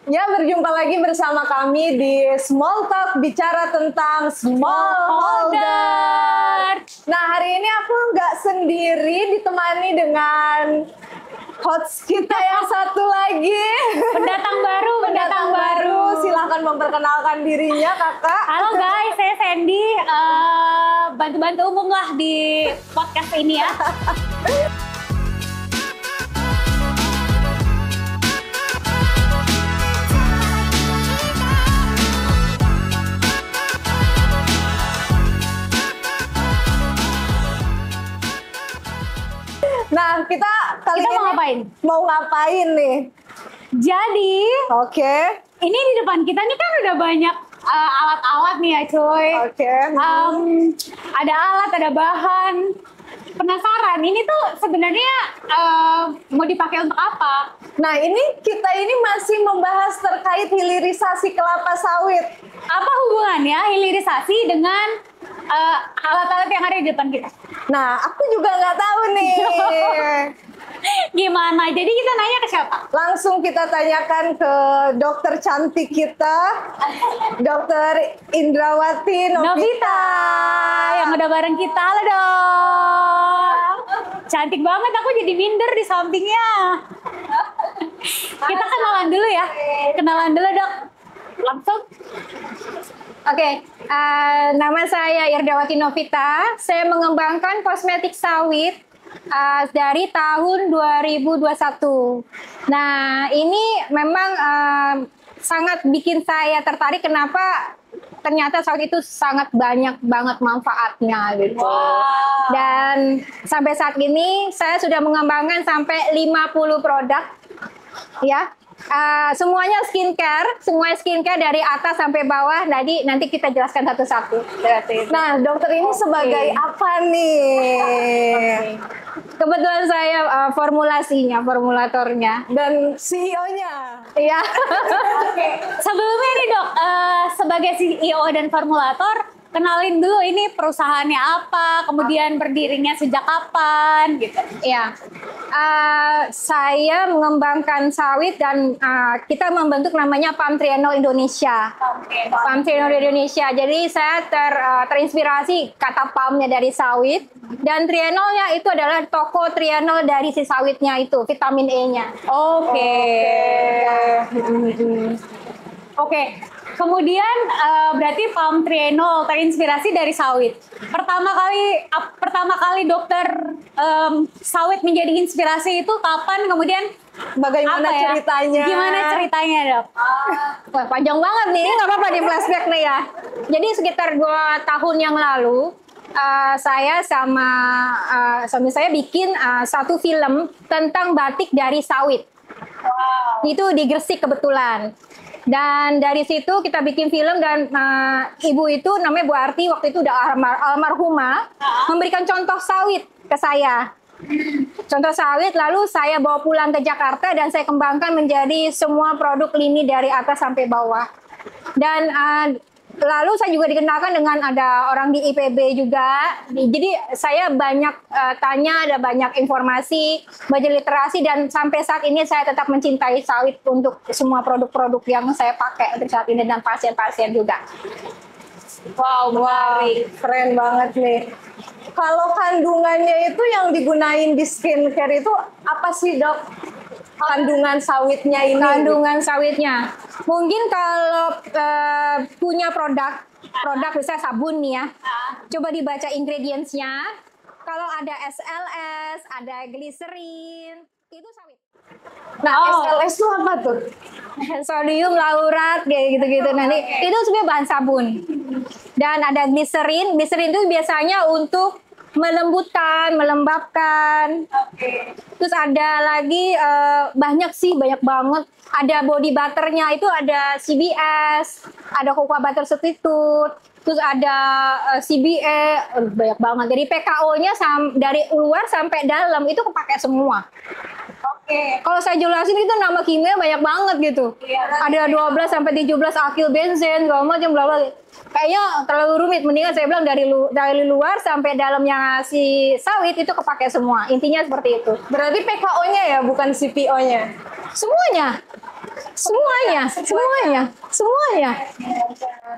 Ya, berjumpa lagi bersama kami di Small Talk, bicara tentang smallholder. Nah, hari ini aku nggak sendiri, ditemani dengan host kita yang satu lagi. Pendatang baru. Silahkan memperkenalkan dirinya, kakak. Halo guys, saya Sandy. Bantu-bantu umum lah di podcast ini ya. Nah, kita kali Kita ini mau ngapain? Mau ngapain nih? Jadi, Oke. ini di depan kita nih kan udah banyak alat-alat nih ya cuy. Oke. Ada alat, ada bahan. Penasaran, ini tuh sebenarnya mau dipakai untuk apa? Nah, kita ini masih membahas terkait hilirisasi kelapa sawit. Apa hubungannya hilirisasi dengan alat-alat yang ada di depan kita? Nah, aku juga nggak tahu nih. Gimana? Jadi kita nanya ke siapa? Langsung kita tanyakan ke dokter cantik kita, Dokter Indrawati Novita yang udah bareng kita. Halo dok. Cantik banget, aku jadi minder di sampingnya. Kita kenalan dulu ya. Kenalan dulu dok. Langsung. Oke, nama saya Irdawati Novita. Saya mengembangkan kosmetik sawit dari tahun 2021. Nah, ini memang sangat bikin saya tertarik. Kenapa? Ternyata sawit itu sangat banyak banget manfaatnya gitu. Wow. Dan sampai saat ini saya sudah mengembangkan sampai 50 produk ya. Semuanya skincare dari atas sampai bawah. Nanti kita jelaskan satu-satu. Nah, dokter ini sebagai apa nih? Kebetulan saya formulatornya Dan CEO-nya. iya. Sebelumnya nih dok, sebagai CEO dan formulator, kenalin dulu ini perusahaannya apa, kemudian berdirinya sejak kapan gitu. Iya. Saya mengembangkan sawit dan kita membentuk namanya Palm Triennial Indonesia. Palm Triennial Indonesia. Jadi saya terinspirasi kata palmnya dari sawit dan triennialnya itu adalah toko triennial dari si sawitnya itu, vitamin E-nya. Oke. Kemudian berarti Palm Triennial terinspirasi dari sawit. Pertama kali dokter sawit menjadi inspirasi itu kapan? Kemudian Bagaimana apa ya? ceritanya? Gimana ceritanya dok? Wah, panjang banget nih. Ini nggak apa-apa di flashback nih ya. Jadi sekitar 2 tahun yang lalu saya sama suami saya bikin satu film tentang batik dari sawit. Wow. Itu di Gresik kebetulan. Dan dari situ kita bikin film dan ibu itu namanya Bu Arti, waktu itu udah almarhumah, memberikan contoh sawit ke saya. Contoh sawit, lalu saya bawa pulang ke Jakarta dan saya kembangkan menjadi semua produk lini dari atas sampai bawah. Dan lalu saya juga dikenalkan dengan ada orang di IPB juga. Jadi saya banyak tanya, ada banyak informasi, baca literasi, dan sampai saat ini saya tetap mencintai sawit untuk semua produk-produk yang saya pakai untuk saat ini dan pasien-pasien juga. Wow, keren banget nih. Kalau kandungannya itu yang digunain di skincare itu apa sih, Dok? Kandungan sawitnya ini. Kandungan sawitnya. Mungkin kalau punya produk misalnya sabun nih ya. Coba dibaca ingredients-nya. Kalau ada SLS, ada glycerin, itu sawit. Nah, SLS itu apa tuh? Sodium laurat kayak gitu-gitu. Nanti itu sebenarnya bahan sabun. Dan ada glycerin. Glycerin itu biasanya untuk melembutkan, melembabkan. Terus ada lagi banyak banget. Ada body butternya itu ada CBS, ada cocoa butter substitute, terus ada CBE, banyak banget. Jadi PKO-nya dari luar sampai dalam itu kepake semua. Kalau saya jelasin itu nama kimia banyak banget gitu. Ada 12 sampai 17 alkyl benzen, segala macam bla bla. Kayaknya terlalu rumit, mendingan saya bilang dari luar sampai dalamnya si sawit itu kepake semua. Intinya seperti itu. Berarti PKO-nya ya, bukan CPO-nya? Semuanya. semuanya.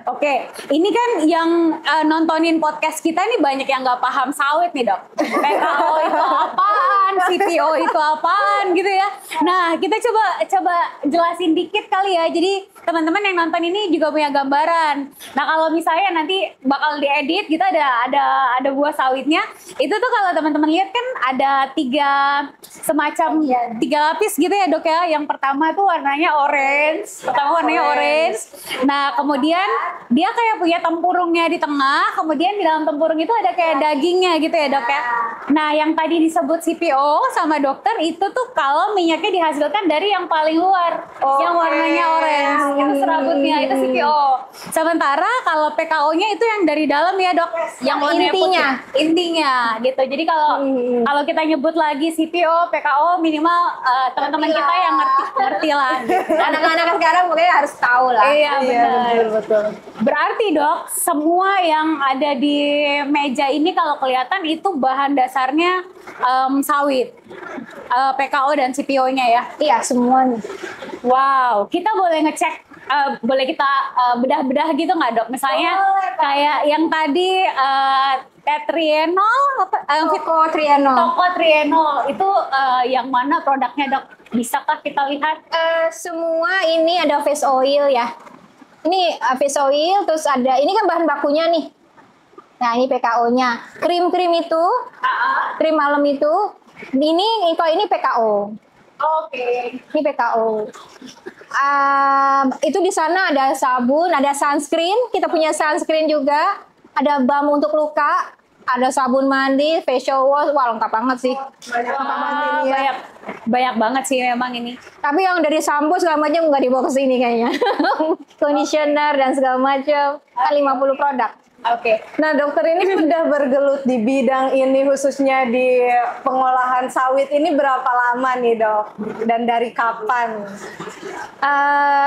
Oke, ini kan yang nontonin podcast kita nih banyak yang nggak paham sawit nih dok. PKO itu apaan, CPO itu apaan gitu ya. Nah kita coba jelasin dikit kali ya. Jadi teman-teman yang nonton ini juga punya gambaran. Nah kalau misalnya nanti bakal diedit, kita ada buah sawitnya. Itu tuh kalau teman-teman lihat kan ada semacam tiga lapis gitu ya dok ya. Yang pertama tuh warnanya orange. Nah kemudian dia kayak punya tempurungnya di tengah, kemudian di dalam tempurung itu ada kayak dagingnya gitu ya dok ya. Nah yang tadi disebut CPO sama dokter itu tuh kalau minyaknya dihasilkan dari yang paling luar, yang warnanya orange, itu serabutnya, itu CPO. Sementara kalau PKO-nya itu yang dari dalam ya dok, yang warnanya intinya gitu. Jadi kalau kita nyebut lagi CPO, PKO minimal teman-teman kita yang ngerti lah. Gitu. Anak-anak sekarang mungkin harus tahu lah. Iya benar. Betul. Berarti dok, semua yang ada di meja ini kalau kelihatan itu bahan dasarnya sawit, PKO dan CPO-nya ya? Iya, semuanya. Wow, kita boleh ngecek, boleh kita bedah-bedah gitu nggak dok? Misalnya kayak yang tadi tetrienol, tocotrienol itu yang mana produknya dok? Bisakah kita lihat? Semua ini ada face oil ya. Ini face oil, terus ada, ini kan bahan bakunya nih. Nah ini PKO-nya. Krim-krim itu, krim malam itu, ini PKO. Oke. Ini PKO. Itu di sana ada sabun, ada sunscreen. Kita punya sunscreen juga. Ada balm untuk luka, ada sabun mandi, facial wash. Wah lengkap banget sih. Banyak banget sih memang ini. Tapi yang dari sampo segala macam nggak dibawa ke sini kayaknya. Conditioner dan segala macam. Kan 50 produk. Oke. Nah, dokter ini sudah bergelut di bidang ini khususnya di pengolahan sawit ini berapa lama nih, Dok? Dan dari kapan?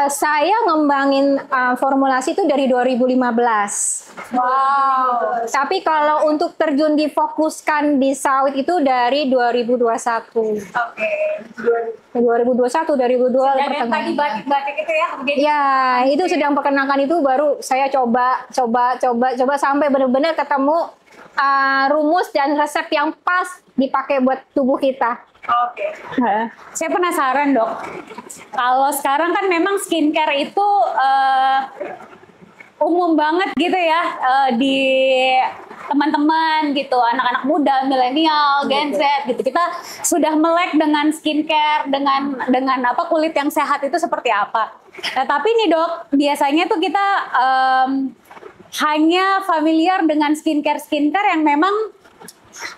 Saya ngembangin formulasi itu dari 2015. Wow. Tapi kalau untuk terjun difokuskan di sawit itu dari 2021. Oke. 2021, 2022 Dan yang tadi batik-batik itu ya? Ya, itu sedang perkenalkan itu baru saya coba sampai benar-benar ketemu rumus dan resep yang pas dipakai buat tubuh kita. Oke. Saya penasaran dok, kalau sekarang kan memang skincare itu umum banget gitu ya di teman-teman gitu, anak-anak muda, milenial, Gen Z gitu. Kita sudah melek dengan skincare, dengan apa kulit yang sehat itu seperti apa. Nah, tapi nih dok, biasanya tuh kita hanya familiar dengan skincare yang memang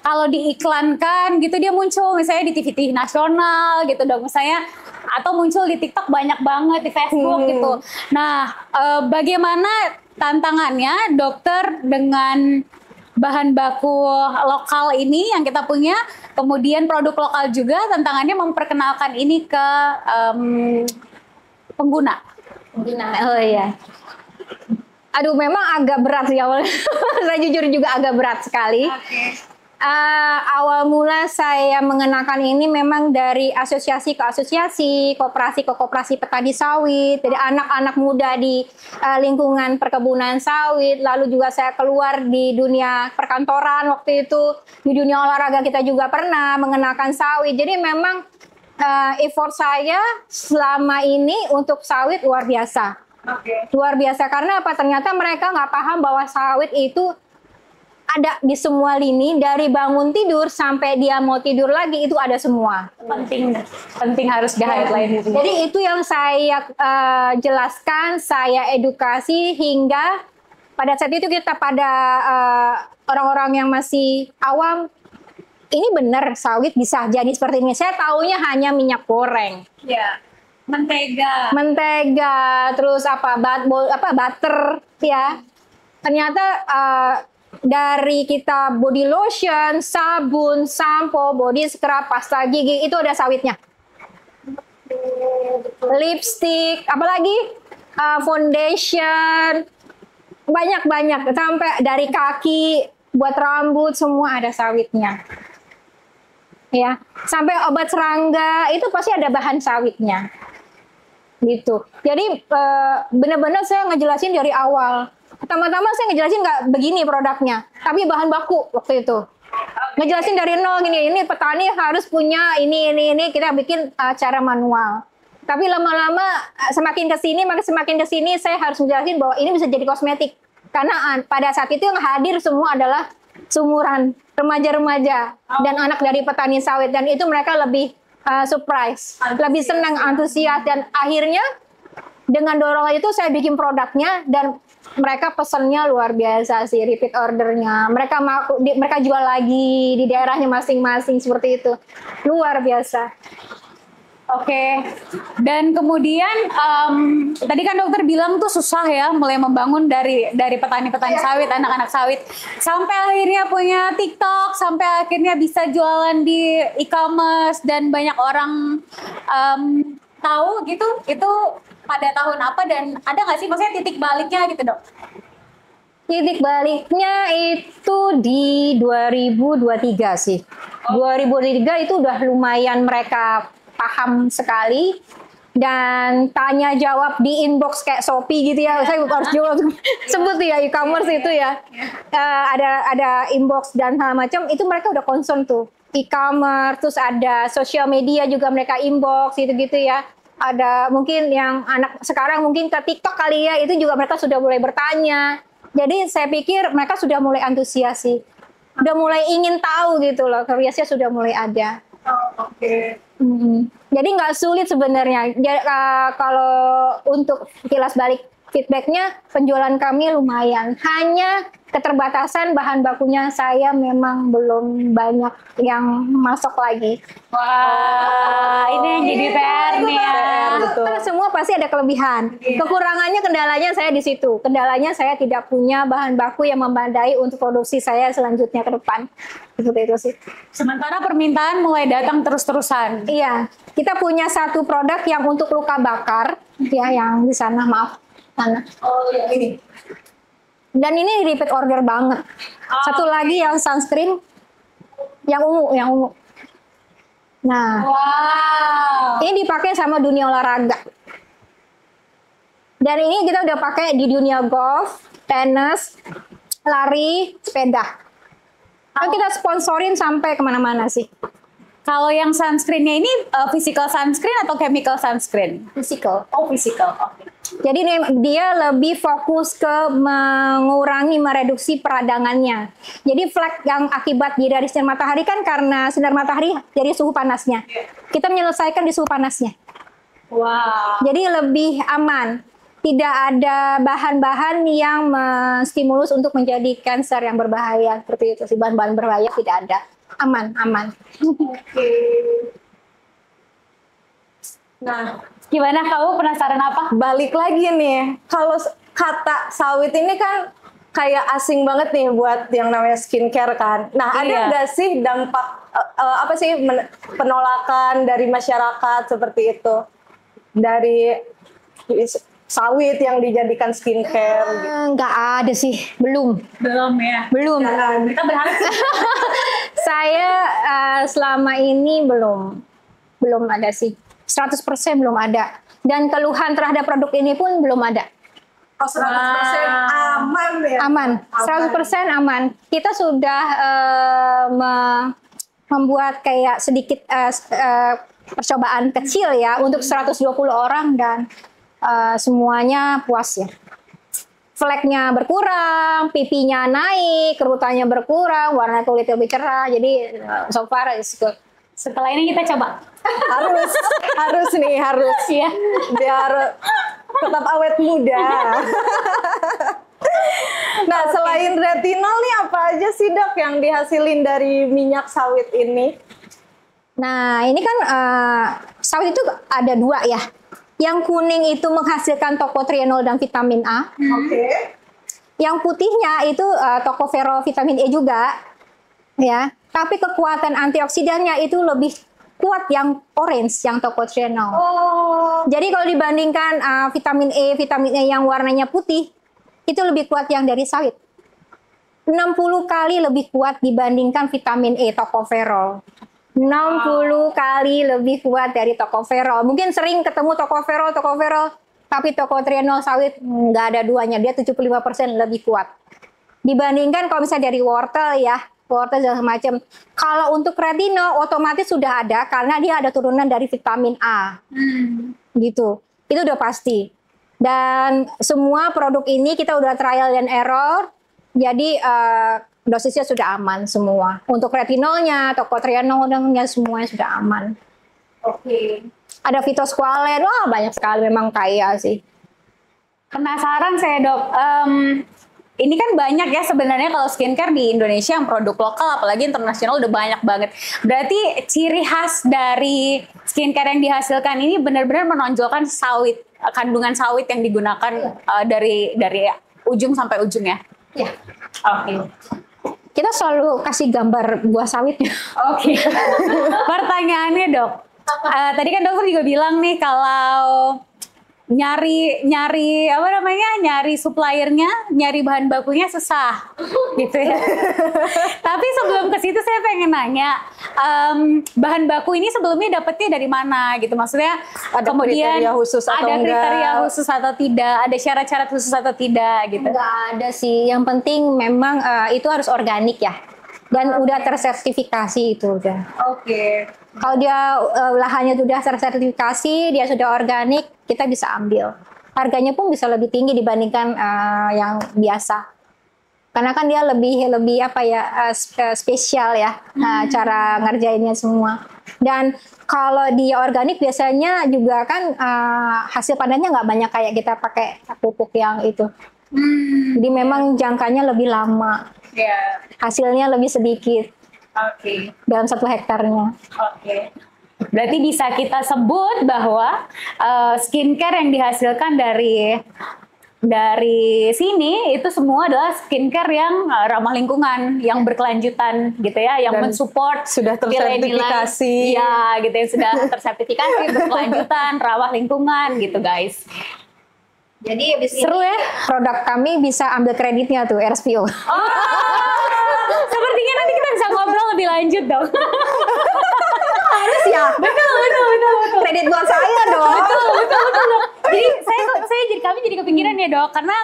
kalau diiklankan gitu dia muncul misalnya di TV nasional gitu dong misalnya, atau muncul di TikTok banyak banget, di Facebook gitu. Nah, bagaimana tantangannya dokter dengan bahan baku lokal ini yang kita punya, kemudian produk lokal juga, tantangannya memperkenalkan ini ke pengguna. Oh iya. Aduh, memang agak berat sih awalnya. Saya jujur juga agak berat sekali. Awal mula saya mengenakan ini memang dari asosiasi ke asosiasi, koperasi ke koperasi petani sawit, jadi anak-anak muda di lingkungan perkebunan sawit. Lalu juga saya keluar di dunia perkantoran waktu itu, di dunia olahraga kita juga pernah mengenakan sawit. Jadi memang effort saya selama ini untuk sawit luar biasa. Luar biasa karena apa? Ternyata mereka nggak paham bahwa sawit itu ada di semua lini, dari bangun tidur sampai dia mau tidur lagi itu ada semua. Penting harus di-highlight itu. Jadi itu yang saya jelaskan, saya edukasi hingga pada saat itu kita pada orang-orang yang masih awam, ini benar sawit bisa jadi seperti ini. Saya taunya hanya minyak goreng. Ya. Mentega, terus butter ya. Ternyata dari kita body lotion, sabun, sampo, body scrub, pasta gigi itu ada sawitnya. Lipstick, apalagi foundation, banyak sampai dari kaki buat rambut semua ada sawitnya. Ya, sampai obat serangga itu pasti ada bahan sawitnya. gitu. Jadi benar-benar saya ngejelasin dari awal. Pertama-tama saya ngejelasin nggak begini produknya, tapi bahan baku waktu itu. Ngejelasin dari nol gini, ini petani harus punya ini, kita bikin cara manual. Tapi lama-lama semakin ke sini saya harus menjelaskan bahwa ini bisa jadi kosmetik. Karena pada saat itu yang hadir semua adalah seumuran remaja-remaja dan anak dari petani sawit, dan itu mereka lebih surprise, lebih senang, antusias, dan akhirnya dengan dorongan itu saya bikin produknya dan mereka pesennya luar biasa sih, repeat ordernya. Mereka jual lagi di daerahnya masing-masing seperti itu. Luar biasa. Oke, dan kemudian tadi kan dokter bilang tuh susah ya mulai membangun dari petani-petani sawit, anak-anak sawit, sampai akhirnya punya TikTok, sampai akhirnya bisa jualan di e-commerce dan banyak orang tahu gitu. Itu pada tahun apa dan ada nggak sih maksudnya titik baliknya gitu dok? Titik baliknya itu di 2023 sih. 2023 itu udah lumayan mereka paham sekali, dan tanya jawab di inbox kayak Shopee gitu ya. Saya harus jawab sebut ya e-commerce itu ya. Ada inbox dan hal macam itu mereka udah concern tuh. E-commerce, terus ada sosial media juga mereka inbox gitu-gitu ya. Ada mungkin yang anak sekarang mungkin ke TikTok kali ya, itu juga mereka sudah mulai bertanya. Jadi saya pikir mereka sudah mulai antusias sih. Udah mulai ingin tahu gitu loh, curiosnya sudah mulai ada. Oh, oke. Jadi nggak sulit sebenarnya. Kalau untuk kilas balik feedbacknya, penjualan kami lumayan. Hanya keterbatasan bahan bakunya saya memang belum banyak yang masuk lagi. Wah, ini yang jadi PR nih ya. Karena semua pasti ada kelebihan. Kekurangannya, kendalanya saya di situ. Kendalanya saya tidak punya bahan baku yang memadai untuk produksi saya selanjutnya ke depan. Seperti itu sih. Sementara permintaan mulai datang terus-terusan. Iya, kita punya satu produk yang untuk luka bakar, ya, yang di sana, maaf, sana. Oh ya ini. Dan ini repeat order banget. Satu lagi yang sunscreen, yang ungu. Nah, Wow. ini dipakai sama dunia olahraga. Dan ini kita udah pakai di dunia golf, tenis, lari, sepeda. Kan kita sponsorin sampai kemana-mana sih. Kalau yang sunscreen-nya ini physical sunscreen atau chemical sunscreen? Physical. Oh, physical. Oke. Jadi dia lebih fokus ke mengurangi, mereduksi peradangannya. Jadi flek yang akibat dari sinar matahari kan karena sinar matahari dari suhu panasnya. Kita menyelesaikan di suhu panasnya. Wow. Jadi lebih aman. Tidak ada bahan-bahan yang menstimulus untuk menjadi kanker yang berbahaya. Seperti itu sih, bahan-bahan berbahaya tidak ada. Aman. Oke. Nah, gimana kamu penasaran apa? Balik lagi nih, kalau kata sawit ini kan kayak asing banget nih buat yang namanya skincare kan. Nah, ada Iya. nggak sih dampak apa sih penolakan dari masyarakat seperti itu dari sawit yang dijadikan skincare? Gitu. Nggak ada sih, belum. Belum ya. Belum. Kita berharap sih. Saya selama ini belum ada sih. 100% belum ada. Dan keluhan terhadap produk ini pun belum ada. Oh, 100% aman ya? Aman, 100% aman. Kita sudah membuat kayak sedikit percobaan kecil ya untuk 120 orang dan semuanya puas ya. Fleknya berkurang, pipinya naik, kerutannya berkurang, warna kulit lebih cerah. Jadi so far is good. Setelah ini kita coba. harus nih, Iya. biar tetap awet muda. Nah, selain retinol nih apa aja sih dok yang dihasilin dari minyak sawit ini? Nah, ini kan sawit itu ada dua ya. Yang kuning itu menghasilkan tokotrienol dan vitamin A. Oke. Yang putihnya itu tocopherol vitamin E juga, ya. Tapi kekuatan antioksidannya itu lebih kuat yang orange, yang tocotrienol. Oh. Jadi kalau dibandingkan vitamin E yang warnanya putih, itu lebih kuat yang dari sawit. 60 kali lebih kuat dibandingkan vitamin E tocopherol. 60 kali lebih kuat dari tocopherol. Mungkin sering ketemu tocopherol, tapi tocotrienol sawit nggak ada duanya. Dia 75% lebih kuat. Dibandingkan kalau misalnya dari wortel ya, wortel dan semacam. Kalau untuk retinol otomatis sudah ada karena dia ada turunan dari vitamin A. Gitu. Itu udah pasti. Dan semua produk ini kita udah trial and error. Jadi dosisnya sudah aman semua. Untuk retinolnya, tocotrienolnya semuanya sudah aman. Oke. Ada fitosqualene, wah banyak sekali memang kaya sih. Penasaran saya dok, ini kan banyak ya sebenarnya kalau skincare di Indonesia yang produk lokal apalagi internasional udah banyak banget. Berarti ciri khas dari skincare yang dihasilkan ini benar-benar menonjolkan sawit, kandungan sawit yang digunakan dari ujung sampai ujung ya? Ya. Oke. Kita selalu kasih gambar buah sawitnya. Oke. Pertanyaannya dok, tadi kan dokter juga bilang nih kalau nyari suppliernya, nyari bahan bakunya susah, gitu ya. Tapi sebelum ke situ saya pengen nanya, bahan baku ini sebelumnya dapetnya dari mana, gitu? Maksudnya Ada kemudian kriteria khusus atau ada enggak? kriteria khusus atau tidak, ada syarat-syarat khusus atau tidak, gitu? Nggak ada sih. Yang penting memang itu harus organik ya. Dan udah tersertifikasi itu udah. Oke. Kalau dia lahannya sudah tersertifikasi, dia sudah organik, kita bisa ambil. Harganya pun bisa lebih tinggi dibandingkan yang biasa. Karena kan dia lebih apa ya spesial ya cara ngerjainnya semua. Dan kalau dia organik biasanya juga kan hasil panennya nggak banyak kayak kita pakai pupuk yang itu. Jadi memang jangkanya lebih lama, Ya. hasilnya lebih sedikit Oke. dalam 1 hektarnya. Oke. Berarti bisa kita sebut bahwa skincare yang dihasilkan dari sini itu semua adalah skincare yang ramah lingkungan, yang berkelanjutan gitu ya, yang Dan mensupport sudah nilai-nilai, tersertifikasi. ya gitu yang sudah tersertifikasi, berkelanjutan, ramah lingkungan gitu guys. Jadi habis Seru ya? produk kami bisa ambil kreditnya tuh RSPO. Sepertinya nanti kita bisa ngobrol lebih lanjut dong. Harus ya. Betul. Kredit buat saya dong. Betul. Jadi kami jadi kepikiran ya dok, karena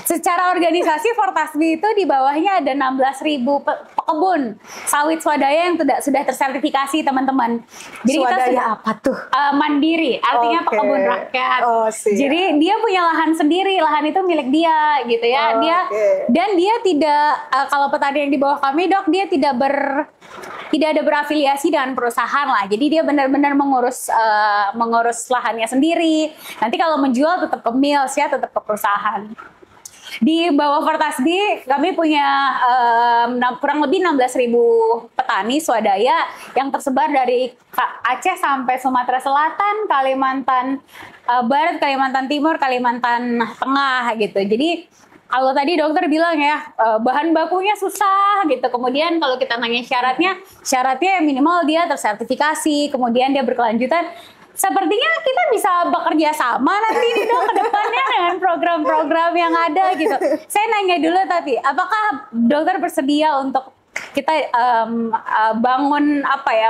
secara organisasi Fortasbi itu di bawahnya ada 16.000 pekebun sawit swadaya yang sudah tersertifikasi teman-teman. Jadi Swadaya apa tuh? Mandiri, artinya Oke. pekebun rakyat. Oh, siap. Jadi dia punya lahan sendiri, lahan itu milik dia gitu ya. Dan dia tidak kalau petani yang di bawah kami dok, dia tidak ada berafiliasi dengan perusahaan lah. Jadi dia benar-benar mengurus lahannya sendiri. Nanti kalau menjual tetap ke mills ya, tetap ke perusahaan. Di bawah Fortasbi kami punya kurang lebih 16.000 petani swadaya yang tersebar dari Aceh sampai Sumatera Selatan, Kalimantan Barat, Kalimantan Timur, Kalimantan Tengah gitu. Jadi kalau tadi dokter bilang ya bahan bakunya susah gitu. Kemudian kalau kita nanya syaratnya minimal dia tersertifikasi, kemudian dia berkelanjutan. Sepertinya kita bisa bekerja sama nanti nih dok ke depannya dengan program-program yang ada gitu. Saya nanya dulu tapi apakah dokter bersedia untuk kita bangun apa ya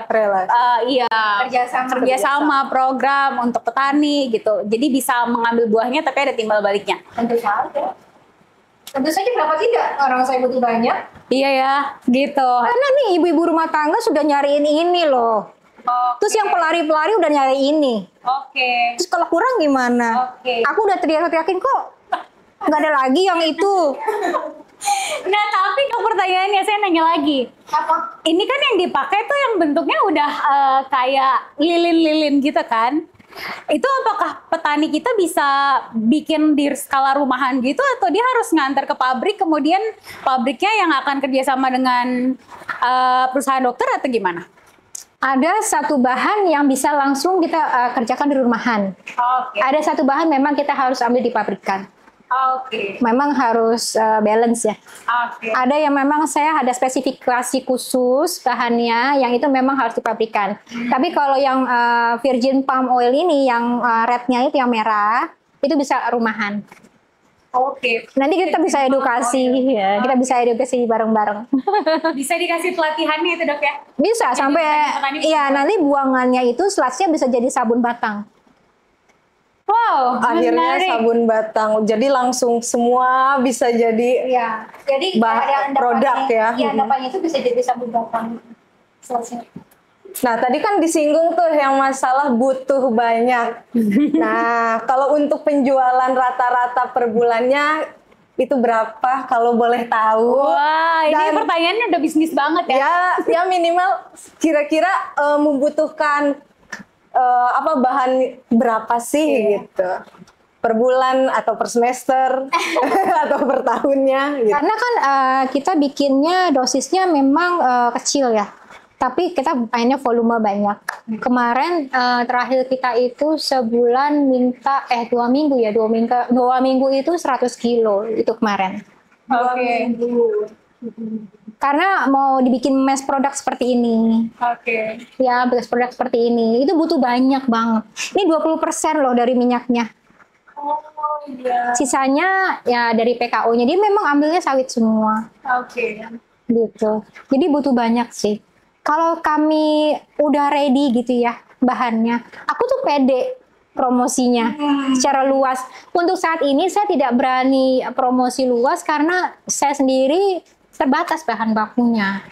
kerjasama program untuk petani gitu. Jadi bisa mengambil buahnya tapi ada timbal baliknya. Tentu saja. Tentu saja kenapa tidak? Orang saya butuh banyak. Iya ya, gitu. Karena nih ibu-ibu rumah tangga sudah nyariin ini loh. Terus yang pelari-pelari udah nyari ini. Oke. Terus kalau kurang gimana? Oke. Aku udah teriak-teriakin kok. Nggak ada lagi yang itu. Nah tapi kalau pertanyaannya saya nanya lagi. Apa? Ini kan yang dipakai tuh yang bentuknya udah kayak lilin-lilin gitu kan? Itu apakah petani kita bisa bikin di skala rumahan gitu atau dia harus ngantar ke pabrik kemudian pabriknya yang akan kerjasama dengan perusahaan dokter atau gimana? Ada satu bahan yang bisa langsung kita kerjakan di rumahan. Oke. Ada satu bahan memang kita harus ambil di pabrikan. Oke. Memang harus balance ya. Oke. Ada yang memang saya ada spesifikasi khusus bahannya yang itu memang harus dipabrikan. Tapi kalau yang virgin palm oil ini yang rednya itu yang merah itu bisa rumahan. Oke. Nanti kita bisa edukasi, ya. Kita bisa edukasi bareng-bareng. Bisa dikasih pelatihannya itu dok ya? Bisa sampai, petani iya nanti buangannya itu slutsnya bisa jadi sabun batang. Wow, Akhirnya menarik. sabun batang. Jadi langsung semua bisa jadi Iya. Jadi produk ya. Iya, endapannya itu bisa jadi sabun batang. Slutsnya. Nah, tadi kan disinggung tuh yang masalah butuh banyak. Nah, kalau untuk penjualan rata-rata per bulannya itu berapa kalau boleh tahu? Wah, ini Dan pertanyaannya udah bisnis banget ya. ya minimal kira-kira membutuhkan apa bahan berapa sih gitu? Per bulan atau per semester atau per tahunnya gitu. Karena kan kita bikinnya dosisnya memang kecil ya. Tapi kita mainnya volume banyak. Kemarin terakhir kita itu sebulan minta 2 minggu ya, 2 minggu itu 100 kilo itu kemarin. Oke. Karena mau dibikin mass product seperti ini. Oke. Ya, mass product seperti ini. Itu butuh banyak banget. Ini 20% loh dari minyaknya. Oh iya. Sisanya ya dari PKO-nya. Dia memang ambilnya sawit semua. Oke. Gitu. Jadi butuh banyak sih. Kalau kami udah ready gitu ya bahannya, aku tuh pede promosinya secara luas. Untuk saat ini saya tidak berani promosi luas karena saya sendiri terbatas bahan bakunya.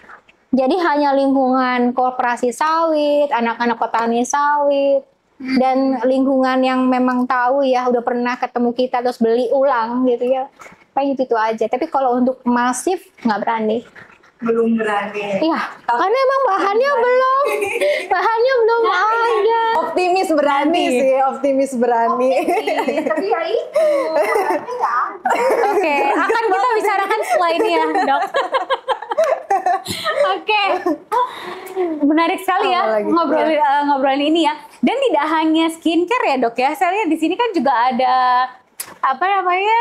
Jadi hanya lingkungan koperasi sawit, anak-anak petani sawit, dan lingkungan yang memang tahu ya udah pernah ketemu kita terus beli ulang gitu ya. Kayak gitu aja. Tapi kalau untuk masif nggak berani. Belum berani. Iya, karena emang bahannya belum ada. Optimis berani sih, optimis berani. Tapi ya itu, Oke, akan kita bicarakan setelah ini ya, Dok. Oke. Menarik sekali ya Apalagi? ngobrolin ini ya. Dan tidak hanya skincare ya, Dok ya. Saya lihat di sini kan juga ada apa namanya?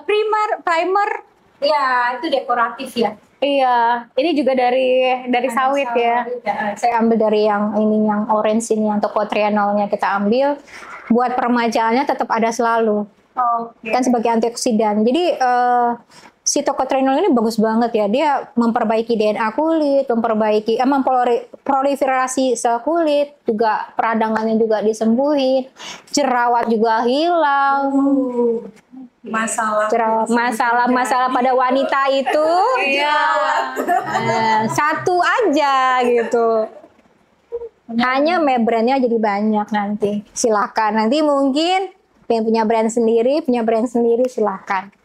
Primer. Ya, itu dekoratif ya. Iya, ini juga dari sawit ya. Saya ambil dari yang ini, yang orange ini, yang tocotrienolnya kita ambil. Buat peremajaannya tetap ada selalu. Oke. Kan sebagai antioksidan. Jadi si tocotrienol ini bagus banget ya. Dia memperbaiki DNA kulit, memperbaiki proliferasi sel kulit, juga peradangannya juga disembuhin, jerawat juga hilang. Masalah pada wanita itu satu aja gitu. Hanya brandnya jadi banyak nanti. Silakan nanti mungkin yang punya brand sendiri silakan.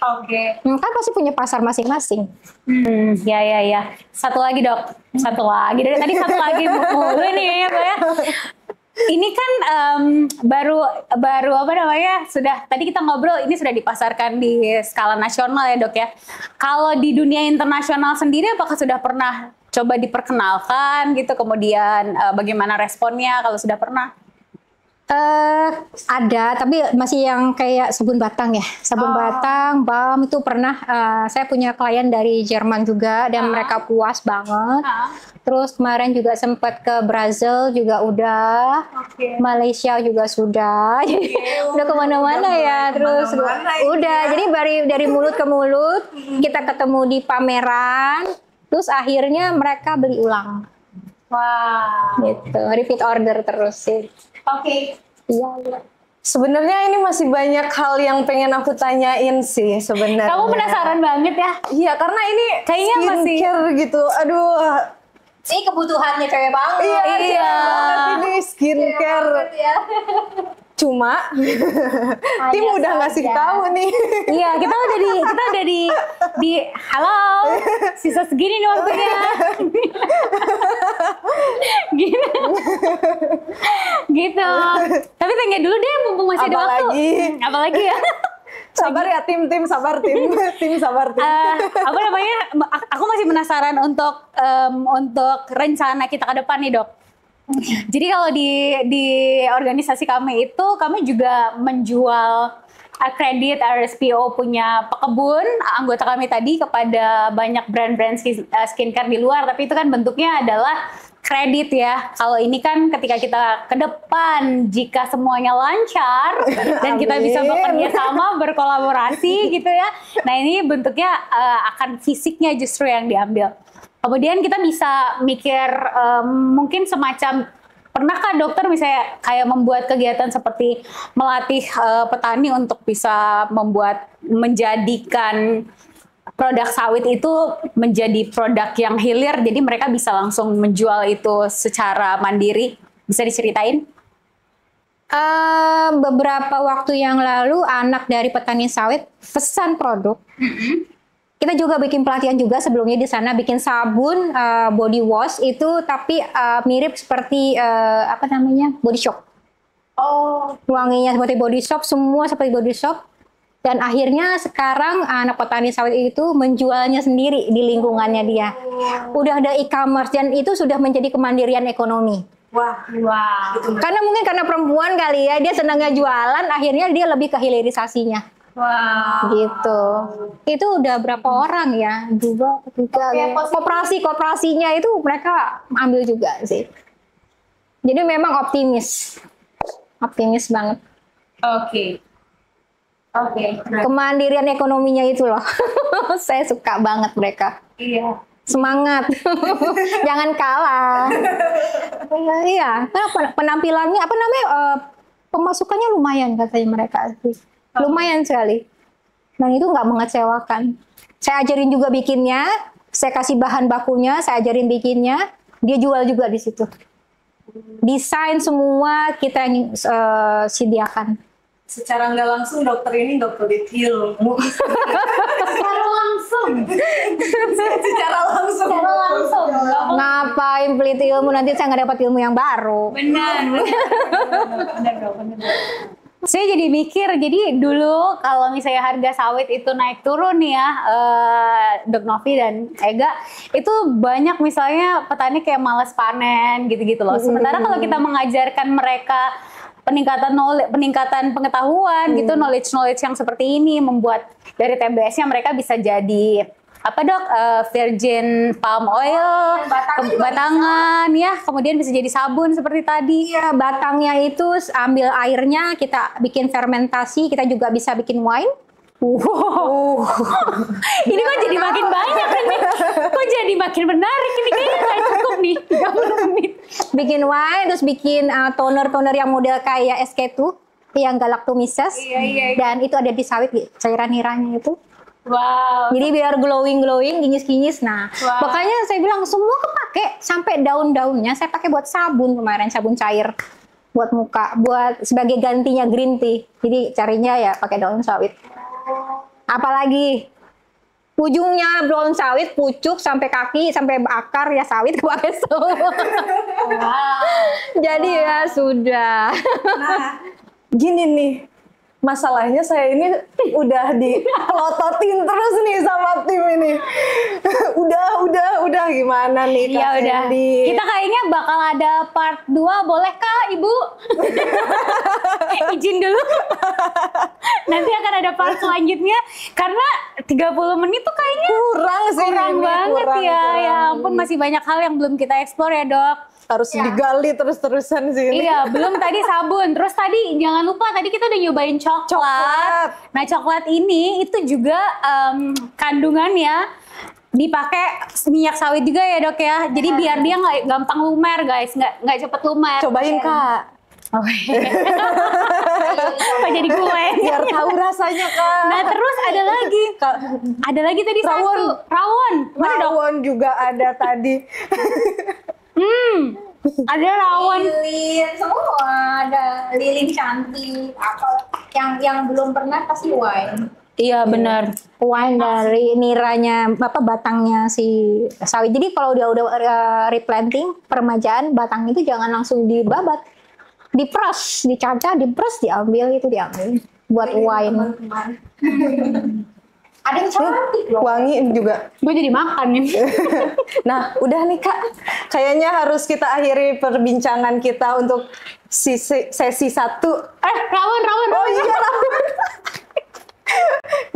Oke. Kan pasti punya pasar masing-masing. Ya. Satu lagi, Dok. Satu lagi. Dari tadi satu lagi mulu nih ya, Pak ya. Ini kan baru apa namanya? Sudah tadi kita ngobrol ini sudah dipasarkan di skala nasional ya, Dok ya. Kalau di dunia internasional sendiri apakah sudah pernah coba diperkenalkan gitu, kemudian bagaimana responnya kalau sudah pernah? Ada, tapi masih yang kayak sabun batang ya. Sabun batang, balm itu pernah. Saya punya klien dari Jerman juga dan mereka puas banget. Terus kemarin juga sempat ke Brazil juga udah, Malaysia juga sudah. Udah kemana-mana ya. Terus udah, jadi dari mulut ke mulut kita ketemu di pameran. Terus akhirnya mereka beli ulang. Wah. Gitu, repeat order terus sih. Oke. Iya. Sebenarnya ini masih banyak hal yang pengen aku tanyain sih sebenarnya. Kamu penasaran banget ya? Iya, karena ini Kayaknya skincare gitu. Aduh. Ini kebutuhannya cewek banget. Iya. Banget ini skincare. Cuma tim udah ngasih tahu nih. Iya, kita udah di halo. Sisa segini nih waktunya. gitu. Tapi tanya dulu deh mumpung masih ada waktu. Apalagi ya? Sabar ya tim sabar tim sabar tim. Apa namanya? Aku masih penasaran untuk rencana kita ke depan nih, Dok. Jadi kalau di organisasi kami itu kami juga menjual kredit RSPO punya pekebun anggota kami tadi kepada banyak brand-brand skincare di luar, tapi itu kan bentuknya adalah kredit ya. Kalau ini kan ketika kita ke depan, jika semuanya lancar dan kita bisa bekerja sama, berkolaborasi gitu ya. Nah ini bentuknya akan fisiknya justru yang diambil. Kemudian kita bisa mikir mungkin semacam, pernahkah dokter misalnya kayak membuat kegiatan seperti melatih petani untuk bisa menjadikan produk sawit itu menjadi produk yang hilir, jadi mereka bisa langsung menjual itu secara mandiri. Bisa diceritain? Beberapa waktu yang lalu anak dari petani sawit pesan produk. Kita juga bikin pelatihan juga sebelumnya di sana, bikin sabun body wash itu tapi mirip seperti body shop. Oh, Wanginya seperti body shop, semua seperti body shop. Dan akhirnya sekarang anak petani sawit itu menjualnya sendiri di lingkungannya dia. Udah ada e-commerce dan itu sudah menjadi kemandirian ekonomi. Wah. Karena mungkin karena perempuan kali ya, dia senangnya jualan, akhirnya dia lebih ke hilirisasinya. wow. Gitu. Itu udah berapa orang ya? 2, 3. Koperasinya itu mereka ambil juga sih. Jadi memang optimis banget. Oke. Kemandirian ekonominya itu loh. Saya suka banget mereka. Iya. Semangat. Jangan kalah. Iya, karena penampilannya pemasukannya lumayan katanya mereka. Lumayan sekali. Dan itu nggak mengecewakan. Saya ajarin juga bikinnya, saya kasih bahan bakunya, saya ajarin bikinnya, dia jual juga di situ. Desain semua kita yang sediakan. Secara nggak langsung dokter ini nggak pelit ilmu. Secara langsung. Secara langsung. Ngapain pelit ilmu, nanti saya nggak dapat ilmu yang baru. Benar. Saya jadi mikir, jadi dulu kalau misalnya harga sawit itu naik turun nih ya, Dok Novi dan Ega, itu banyak misalnya petani kayak malas panen gitu-gitu loh. Sementara kalau kita mengajarkan mereka peningkatan pengetahuan gitu, knowledge yang seperti ini, membuat dari TBS-nya mereka bisa jadi virgin palm oil, batangan ya, kemudian bisa jadi sabun seperti tadi. Iya, batangnya itu ambil airnya, kita bikin fermentasi, kita juga bisa bikin wine. Wow. Ini kok jadi makin banyak ini. Kok jadi makin menarik ini, kayaknya nggak cukup nih 30 menit. Bikin wine, terus bikin toner yang model kayak SK2 yang galactomyces. Iya. Dan itu ada di sawit, cairan niranya itu. Wow. Jadi biar glowing, kinyis. Nah, Wow. makanya saya bilang semua kepake, sampai daun-daunnya saya pakai buat sabun kemarin, sabun cair buat muka, buat sebagai gantinya green tea. Jadi carinya ya pakai daun sawit. Apalagi ujungnya daun sawit, pucuk sampai kaki, sampai akar ya sawit kepake semua. Wow. Jadi ya sudah. Nah, gini nih. Masalahnya saya ini udah dipelototin terus nih sama tim ini. udah gimana nih Kak Ya udah. Sandy? Kita kayaknya bakal ada part 2, bolehkah Ibu? Izin dulu. Nanti akan ada part selanjutnya karena 30 menit tuh kayaknya kurang sih kurang ini, banget kurang. Ya ampun, masih banyak hal yang belum kita eksplor ya, Dok. Harus digali terus-terusan sih ini. Iya, belum tadi sabun. Terus tadi jangan lupa tadi kita udah nyobain coklat. Nah, coklat ini itu juga kandungannya dipakai minyak sawit juga ya, Dok ya. Jadi biar dia nggak gampang lumer, guys, nggak cepet lumer. Cobain Kak. Oh, kok jadi gue? Biar tahu rasanya Kak. Nah, terus ada lagi tadi Rawon. rawon. Mana, Dok? Rawon juga ada tadi. Ada rawon. Lilin semua, ada lilin cantik, apa yang belum pernah pasti wine. Iya, benar. Wine dari niranya batangnya si sawit. Jadi kalau dia udah replanting peremajaan, batang itu jangan langsung dibabat. Diperas, dicacah, diperas, diambil buat wine. Ada yang cantik loh. Wangi juga. Gue jadi makan ini. Nah, udah nih Kak. Kayaknya harus kita akhiri perbincangan kita untuk sesi 1. Rawon. Oh iya, rawon.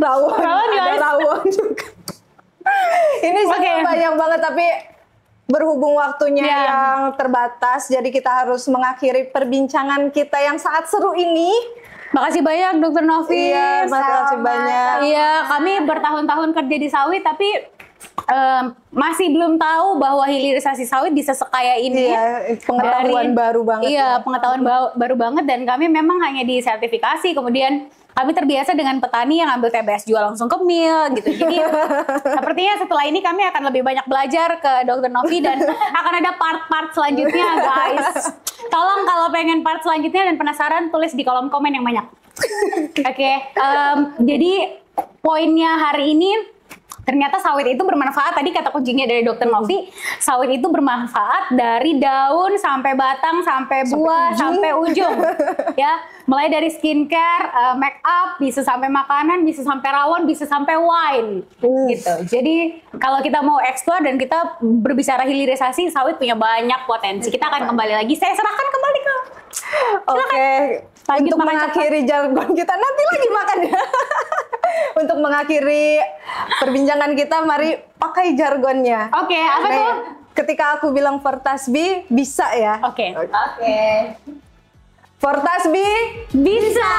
Rawon Rawon, ada guys. rawon juga. Ini sebenarnya banyak banget tapi berhubung waktunya Ya. yang terbatas, jadi kita harus mengakhiri perbincangan kita yang sangat seru ini. Makasih banyak Dokter Novi. Iya, makasih banyak. Iya, kami bertahun-tahun kerja di sawit tapi masih belum tahu bahwa hilirisasi sawit bisa sekaya ini. Iya, pengetahuan baru banget. Iya, pengetahuan baru banget dan kami memang hanya disertifikasi. Kemudian kami terbiasa dengan petani yang ambil TBS jual langsung ke mill gitu. Jadi sepertinya setelah ini kami akan lebih banyak belajar ke Dokter Novi dan akan ada part-part selanjutnya, guys. Tolong kalau pengen part selanjutnya dan penasaran tulis di kolom komen yang banyak. Oke, jadi poinnya hari ini ternyata sawit itu bermanfaat. Tadi kata kuncinya dari Dokter Novi, sawit itu bermanfaat dari daun sampai batang, sampai buah, sampai ujung. Ya, mulai dari skincare, make up, bisa sampai makanan, bisa sampai rawon, bisa sampai wine. Gitu. Jadi kalau kita mau eksplor dan kita berbicara hilirisasi, sawit punya banyak potensi. Kita akan kembali lagi. Saya serahkan kembali ke. Oke, Lanjut untuk makan mengakhiri jargon kita nanti lagi makan ya. Untuk mengakhiri perbincangan kita, mari pakai jargonnya. Oke, apa Nah, tuh? ketika aku bilang Fortasbi bisa ya. Oke. Fortasbi Bisa.